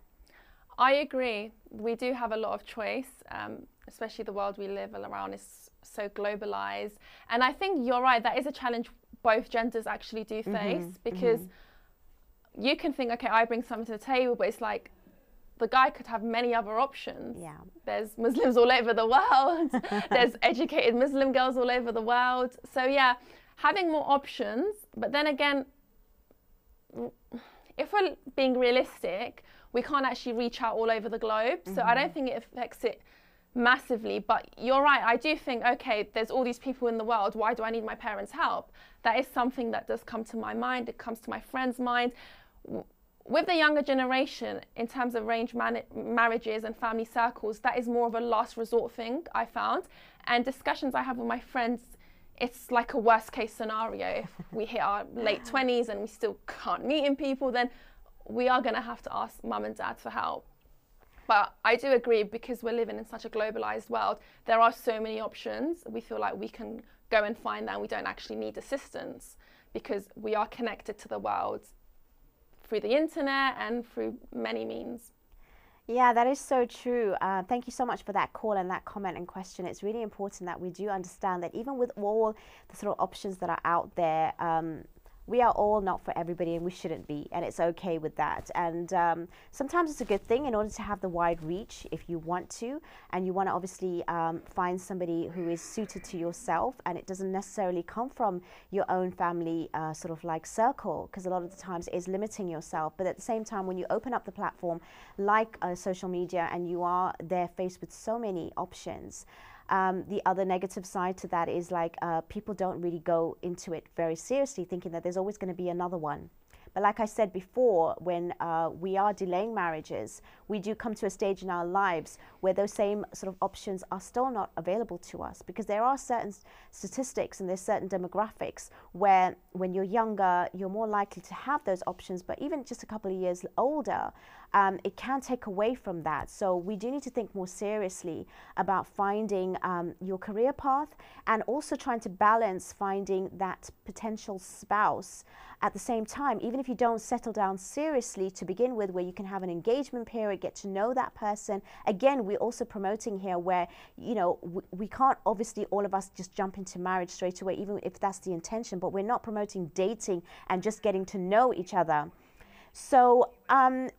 S2: I agree. We do have a lot of choice, especially the world we live around is so globalized. And I think you're right, that is a challenge both genders actually do face, because you can think, okay, I bring something to the table, but it's like the guy could have many other options.
S1: Yeah.
S2: There's Muslims all over the world. There's educated Muslim girls all over the world. So yeah, having more options. But then again, if we're being realistic, we can't actually reach out all over the globe. So I don't think it affects it massively. But you're right, I do think, okay, there's all these people in the world, why do I need my parents' help? That is something that does come to my mind. It comes to my friends' mind. With the younger generation, in terms of arranged marriages and family circles, that is more of a last resort thing, I found. And discussions I have with my friends, it's like a worst case scenario. If we hit our late 20s and we still can't meet in people, then we are going to have to ask mum and dad for help. But I do agree, because we're living in such a globalized world, there are so many options. We feel like we can go and find that, and we don't actually need assistance because we are connected to the world through the internet and through many means.
S1: Yeah, that is so true. Thank you so much for that call and that comment and question. It's really important that we do understand that even with all the sort of options that are out there, we are all not for everybody, and we shouldn't be, and it's okay with that. And sometimes it's a good thing in order to have the wide reach if you want to, and you want to obviously find somebody who is suited to yourself, and it doesn't necessarily come from your own family sort of like circle, because a lot of the times it is limiting yourself. But at the same time, when you open up the platform like social media, and you are there faced with so many options, the other negative side to that is like people don't really go into it very seriously, thinking that there's always going to be another one. But like I said before, when we are delaying marriages, we do come to a stage in our lives where those same sort of options are still not available to us, because there are certain statistics and there's certain demographics where when you're younger, you're more likely to have those options, but even just a couple of years older, it can take away from that. So we do need to think more seriously about finding your career path, and also trying to balance finding that potential spouse at the same time, even if you don't settle down seriously to begin with, where you can have an engagement period, get to know that person. Again, we're also promoting here where, you know, we can't obviously all of us just jump into marriage straight away, even if that's the intention, but we're not promoting dating and just getting to know each other. So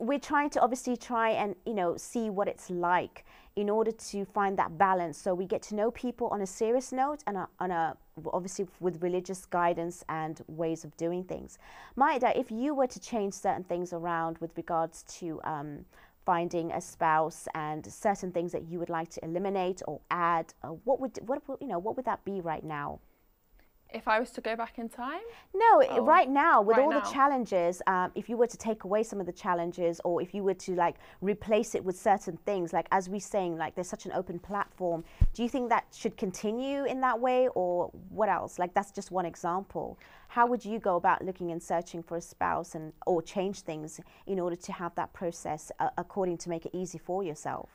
S1: we're trying to obviously try and, you know, see what it's like in order to find that balance. So we get to know people on a serious note, and obviously with religious guidance and ways of doing things. Maedeh, if you were to change certain things around with regards to finding a spouse and certain things that you would like to eliminate or add, what would that be right now?
S2: If I was to go back in time?
S1: No, right now, with
S2: right
S1: all
S2: now.
S1: the challenges, if you were to take away some of the challenges, or if you were to like replace it with certain things, like as we're saying, like there's such an open platform, do you think that should continue in that way, or what else? Like that's just one example. How would you go about looking and searching for a spouse, and or change things in order to have that process according to make it easy for yourself?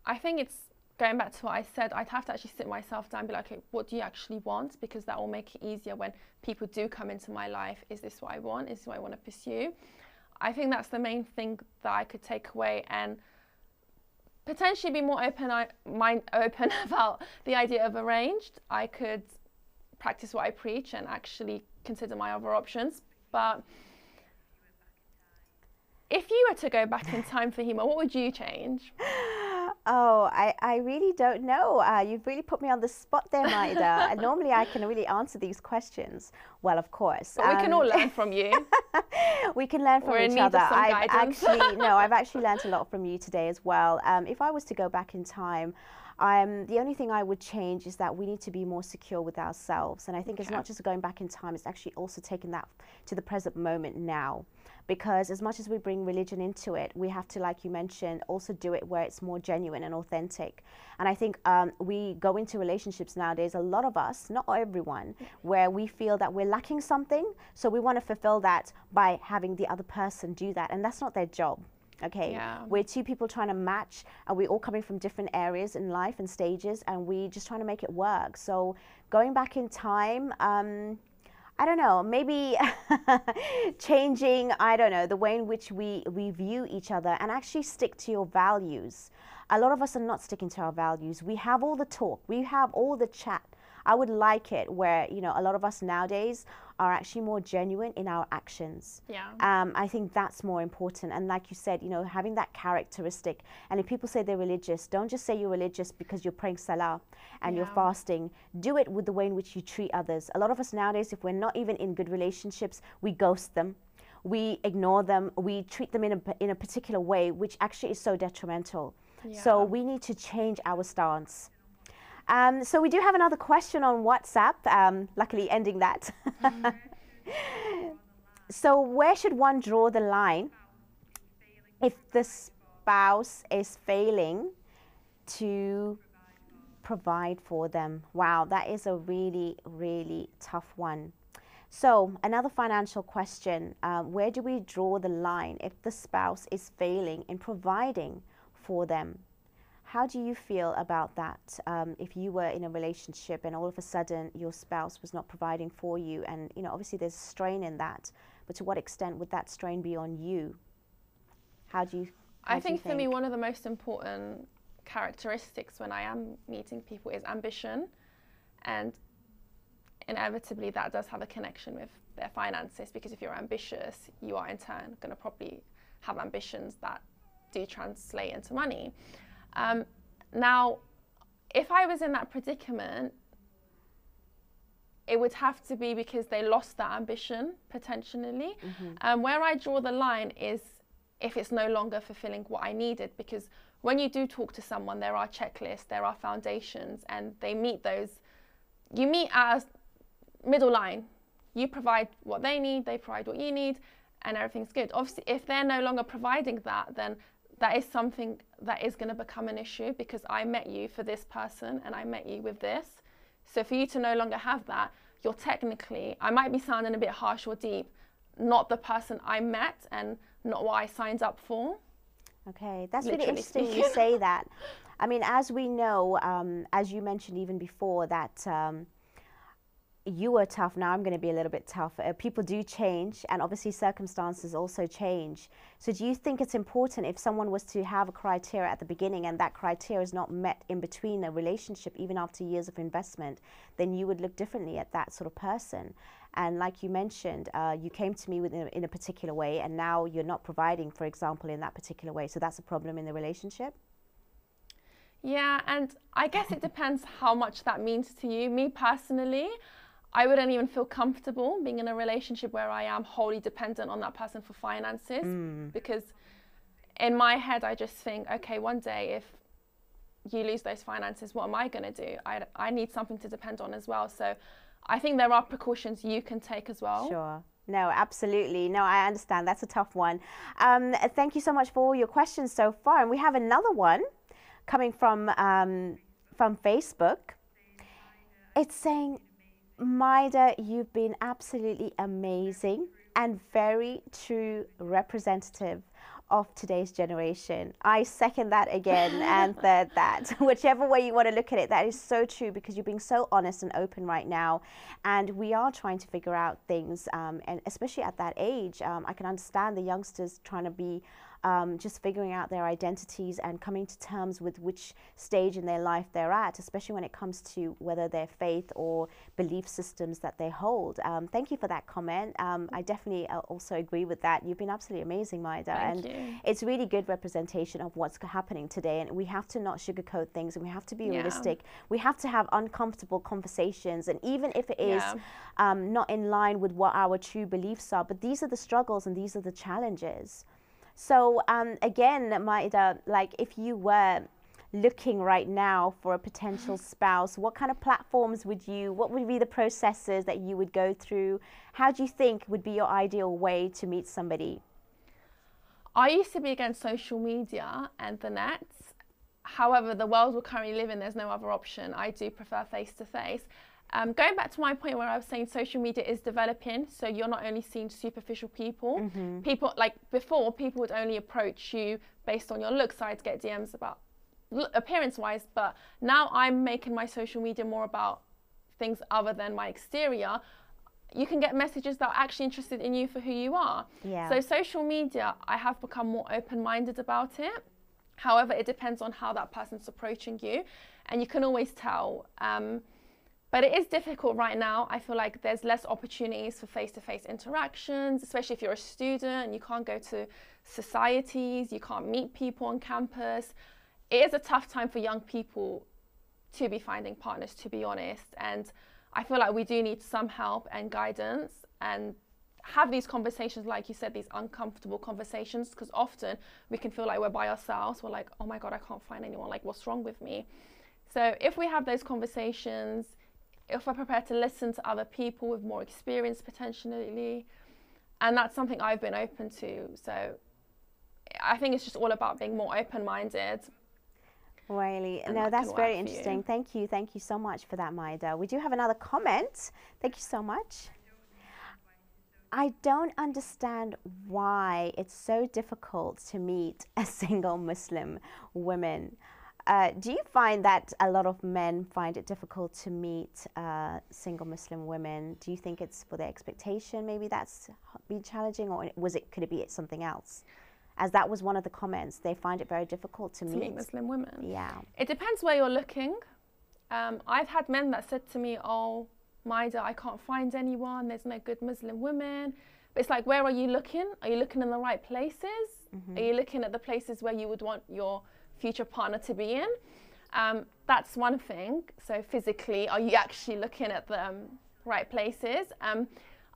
S2: I think it's going back to what I said, I'd have to actually sit myself down and be like, okay, what do you actually want? Because that will make it easier when people do come into my life. Is this what I want? Is this what I want to pursue? I think that's the main thing that I could take away, and potentially be more open about the idea of arranged. I could practice what I preach and actually consider my other options. But if you were to go back in time, Fahima, what would you change?
S1: Oh, I really don't know. You've really put me on the spot there, Maedeh. Normally I can really answer these questions. Well, of course.
S2: But we can all learn from you.
S1: We can learn from each other. I've actually learned a lot from you today as well. If I was to go back in time, the only thing I would change is that we need to be more secure with ourselves. And I think as much as going back in time, it's actually also taking that to the present moment now. Because as much as we bring religion into it, we have to, like you mentioned, also do it where it's more genuine and authentic. And I think we go into relationships nowadays, a lot of us, not everyone, where we feel that we're lacking something. So we want to fulfill that by having the other person do that. And that's not their job. Okay, we're two people trying to match, and we're all coming from different areas in life and stages, and we just trying to make it work. So going back in time, I don't know, maybe changing, I don't know, the way in which we view each other, and actually stick to your values. A lot of us are not sticking to our values. We have all the talk, we have all the chat I would like it where, you know, a lot of us nowadays are actually more genuine in our actions.
S2: Yeah.
S1: I think that's more important. And like you said, you know, having that characteristic. And if people say they're religious, don't just say you're religious because you're praying salah and you're fasting. Do it with the way in which you treat others. A lot of us nowadays, if we're not even in good relationships, we ghost them. We ignore them. We treat them in a particular way, which actually is so detrimental.
S2: Yeah.
S1: So we need to change our stance. So we do have another question on WhatsApp, luckily ending that. So where should one draw the line if the spouse is failing to provide for them? Wow, that is a really, really tough one. So another financial question, where do we draw the line if the spouse is failing in providing for them? How do you feel about that? If you were in a relationship and all of a sudden your spouse was not providing for you, and you know, obviously there's a strain in that, but to what extent would that strain be on you? How do you
S2: I think for me, one of the most important characteristics when I am meeting people is ambition, and inevitably that does have a connection with their finances, because if you're ambitious, you are in turn going to probably have ambitions that do translate into money. Now, if I was in that predicament, it would have to be because they lost that ambition, potentially. Where I draw the line is if it's no longer fulfilling what I needed, because when you do talk to someone, there are checklists, there are foundations, and they meet those. You meet as middle line. You provide what they need, they provide what you need, and everything's good. Obviously, if they're no longer providing that, then that is something that is going to become an issue, because I met you for this person and I met you with this. So for you to no longer have that, you're technically, I might be sounding a bit harsh or deep, not the person I met and not what I signed up for.
S1: Okay, that's really interesting you say that. I mean, as we know, as you mentioned even before, that you were tough, now I'm going to be a little bit tough. People do change, and obviously circumstances also change. So do you think it's important, if someone was to have a criteria at the beginning and that criteria is not met in between a relationship, even after years of investment, then you would look differently at that sort of person? And like you mentioned, you came to me in a particular way, and now you're not providing, for example, in that particular way. So that's a problem in the relationship?
S2: Yeah, and I guess it depends how much that means to you. Me personally, I wouldn't even feel comfortable being in a relationship where I am wholly dependent on that person for finances, because in my head I just think, okay, one day if you lose those finances, what am I going to do? I need something to depend on as well. So I think there are precautions you can take as well.
S1: Sure. No, absolutely. No, I understand. That's a tough one. Thank you so much for all your questions so far. And we have another one coming from Facebook. It's saying, Maedeh, you've been absolutely amazing and very true representative of today's generation. I second that again and third that. Whichever way you want to look at it, that is so true, because you're being so honest and open right now. And we are trying to figure out things, and especially at that age, I can understand the youngsters trying to be just figuring out their identities and coming to terms with which stage in their life they're at, especially when it comes to whether their faith or belief systems that they hold. Thank you for that comment. I definitely also agree with that. You've been absolutely amazing, Maedeh.
S2: Thank you.
S1: It's really good representation of what's happening today, and we have to not sugarcoat things, and we have to be realistic. We have to have uncomfortable conversations, and even if it is not in line with what our true beliefs are, but these are the struggles and these are the challenges. So again, Maedeh, like if you were looking right now for a potential spouse, what kind of platforms what would be the processes that you would go through? How do you think would be your ideal way to meet somebody?
S2: I used to be against social media and the net. However, the world we currently live in, there's no other option. I do prefer face-to-face. Going back to my point where I was saying social media is developing, so you're not only seeing superficial people. People, like before, people would only approach you based on your looks. So I'd get DMs about appearance-wise, but now I'm making my social media more about things other than my exterior. You can get messages that are actually interested in you for who you are.
S1: Yeah.
S2: So social media, I have become more open-minded about it. However, it depends on how that person's approaching you, and you can always tell. But it is difficult right now. I feel like there's less opportunities for face-to-face interactions, especially if you're a student and you can't go to societies, you can't meet people on campus. It is a tough time for young people to be finding partners, to be honest. And I feel like we do need some help and guidance and have these conversations, like you said, these uncomfortable conversations, because often we can feel like we're by ourselves. We're like, oh my God, I can't find anyone. Like, what's wrong with me? So if we have those conversations, if we're prepared to listen to other people with more experience potentially, and that's something I've been open to. So I think it's just all about being more open-minded.
S1: Really, no, that's very interesting. Thank you so much for that, Maedeh. We do have another comment. Thank you so much. I don't understand why it's so difficult to meet a single Muslim woman. Do you find that a lot of men find it difficult to meet single Muslim women? Do you think it's for their expectation? Maybe that's been challenging, or could it be something else? As that was one of the comments, they find it very difficult to meet
S2: Muslim women.
S1: Yeah.
S2: It depends where you're looking. I've had men that said to me, oh, Maedeh, I can't find anyone. There's no good Muslim women. But it's like, where are you looking? Are you looking in the right places? Are you looking at the places where you would want your future partner to be in? That's one thing. So physically, are you actually looking at the right places?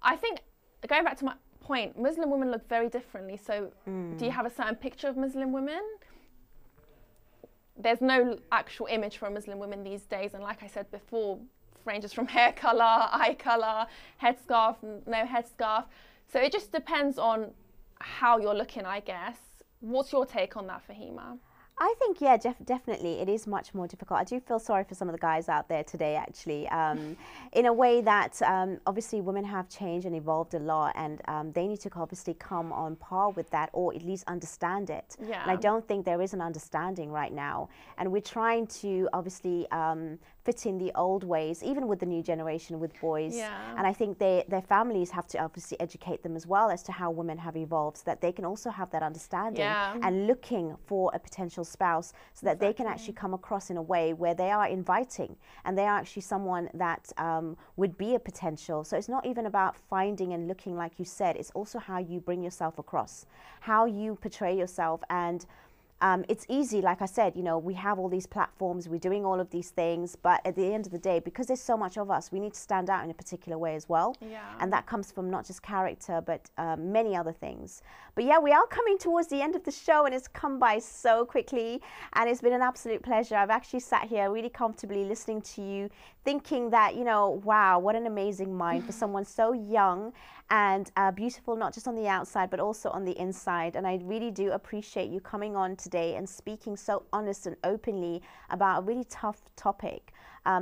S2: I think, going back to my point, Muslim women look very differently. So do you have a certain picture of Muslim women? There's no actual image for Muslim women these days. And like I said before, ranges from hair color, eye color, headscarf, no headscarf. So it just depends on how you're looking, I guess. What's your take on that, Fahima?
S1: I think, yeah, definitely it is much more difficult. I do feel sorry for some of the guys out there today, actually, in a way that obviously women have changed and evolved a lot, and they need to obviously come on par with that, or at least understand it.
S2: Yeah.
S1: And I don't think there is an understanding right now. And we're trying to obviously fit in the old ways, even with the new generation, with boys.
S2: Yeah.
S1: And I think their families have to obviously educate them as well as to how women have evolved, so that they can also have that understanding and looking for a potential spouse, so that they can actually come across in a way where they are inviting and they are actually someone that would be a potential. So it's not even about finding and looking, like you said, it's also how you bring yourself across, how you portray yourself. And it's easy, like I said, you know, we have all these platforms, we're doing all of these things, but at the end of the day, because there's so much of us, we need to stand out in a particular way as well.
S2: Yeah.
S1: And that comes from not just character, but many other things. But yeah, we are coming towards the end of the show, and it's come by so quickly, and it's been an absolute pleasure. I've actually sat here really comfortably listening to you, thinking that, you know, wow, what an amazing mind for someone so young and beautiful, not just on the outside, but also on the inside. And I really do appreciate you coming on today and speaking so honest and openly about a really tough topic.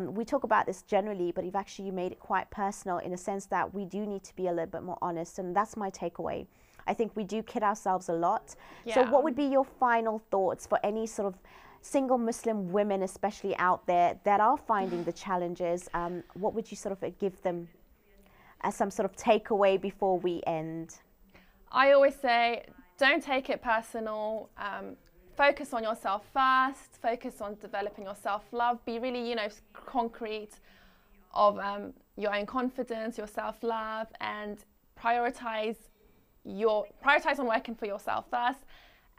S1: We talk about this generally, but you've actually made it quite personal in a sense that we do need to be a little bit more honest, and that's my takeaway. I think we do kid ourselves a lot. Yeah. So what would be your final thoughts for any sort of single Muslim women, especially out there, that are finding the challenges? What would you sort of give them as some sort of takeaway before we end?
S2: I always say, don't take it personal. Focus on yourself first. Focus on developing your self-love. Be really, you know, concrete of your own confidence, your self-love, and prioritize on working for yourself first.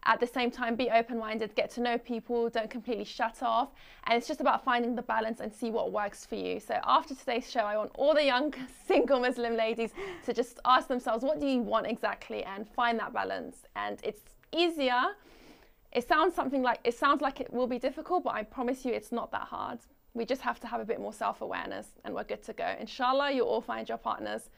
S2: At the same time, be open-minded, get to know people, don't completely shut off. And it's just about finding the balance and see what works for you. So after today's show, I want all the young single Muslim ladies to just ask themselves, what do you want exactly, and find that balance. And it's easier. It sounds like it will be difficult, but I promise you it's not that hard. We just have to have a bit more self-awareness, and we're good to go. Inshallah, you'll all find your partners,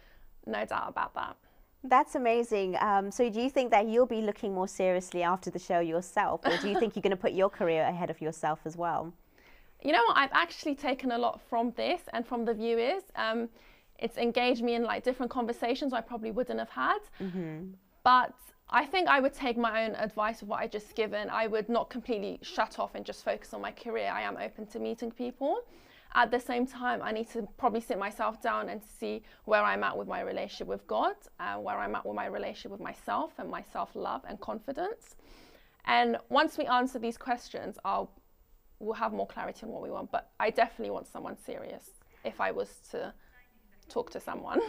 S2: no doubt about that.
S1: That's amazing. So do you think that you'll be looking more seriously after the show yourself, or do you think you're going to put your career ahead of yourself as well?
S2: You know what? I've actually taken a lot from this and from the viewers. It's engaged me in like different conversations I probably wouldn't have had. But I think I would take my own advice of what I just given. I would not completely shut off and just focus on my career. I am open to meeting people. At the same time, I need to probably sit myself down and see where I'm at with my relationship with God, where I'm at with my relationship with myself and my self-love and confidence. And once we answer these questions, we'll have more clarity on what we want. But I definitely want someone serious. if I was to talk to someone.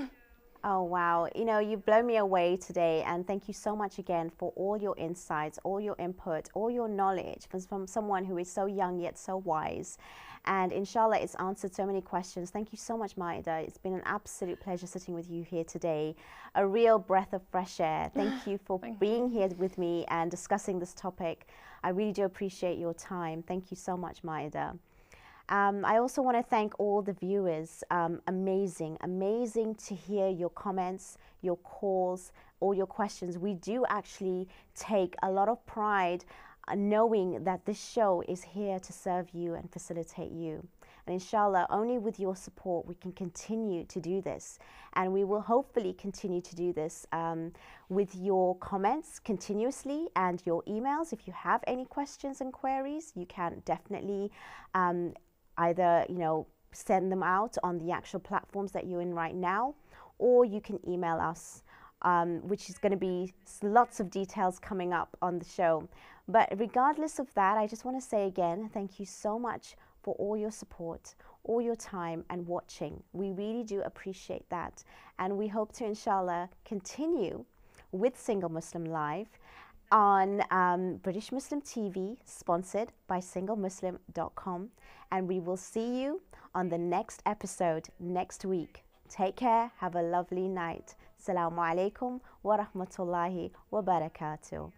S1: Oh, wow. You know, you've blown me away today. And thank you so much again for all your insights, all your input, all your knowledge from someone who is so young yet so wise. And inshallah, it's answered so many questions. Thank you so much, Maedeh. It's been an absolute pleasure sitting with you here today. A real breath of fresh air. Thank you for being here with me and discussing this topic. I really do appreciate your time. Thank you so much, Maedeh. I also want to thank all the viewers. Amazing to hear your comments, your calls, all your questions. We do actually take a lot of pride knowing that this show is here to serve you and facilitate you. And inshallah, only with your support we can continue to do this. And we will hopefully continue to do this with your comments continuously and your emails. If you have any questions and queries, you can definitely either, send them out on the actual platforms that you're in right now, or you can email us, which is going to be lots of details coming up on the show. But regardless of that, I just want to say again, thank you so much for all your support, all your time and watching. We really do appreciate that. And we hope to, inshallah, continue with Single Muslim Live on British Muslim TV, sponsored by SingleMuslim.com. And we will see you on the next episode next week. Take care. Have a lovely night. Assalamu alaikum wa rahmatullahi wa barakatuh.